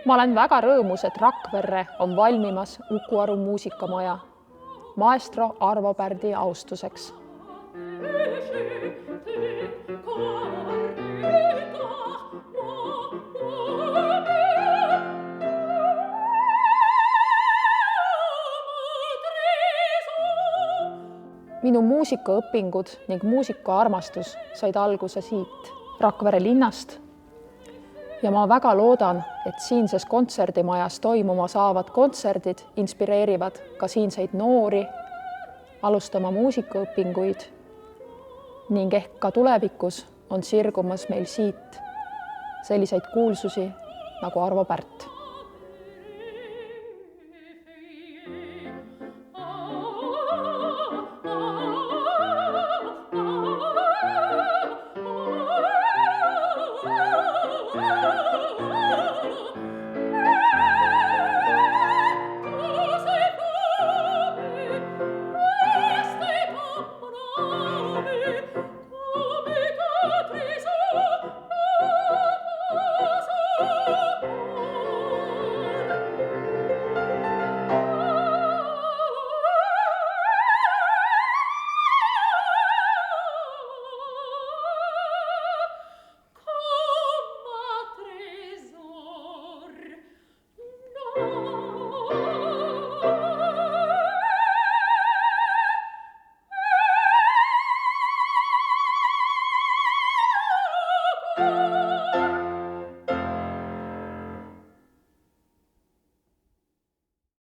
Ma olen väga rõõmus, et Rakverre on valmimas Uku Aru muusikamaja maestro Arvo Pärdi austuseks. Minu muusikaõpingud ning muusikaarmastus said alguse siit Rakvere linnast ja ma väga loodan, et siinses kontserdimajas toimuma saavad kontserdid inspireerivad ka siinseid noori alustama muusikaõpinguid ning ehk ka tulevikus on sirgumas meil siit selliseid kuulsusi nagu Arvo Pärt.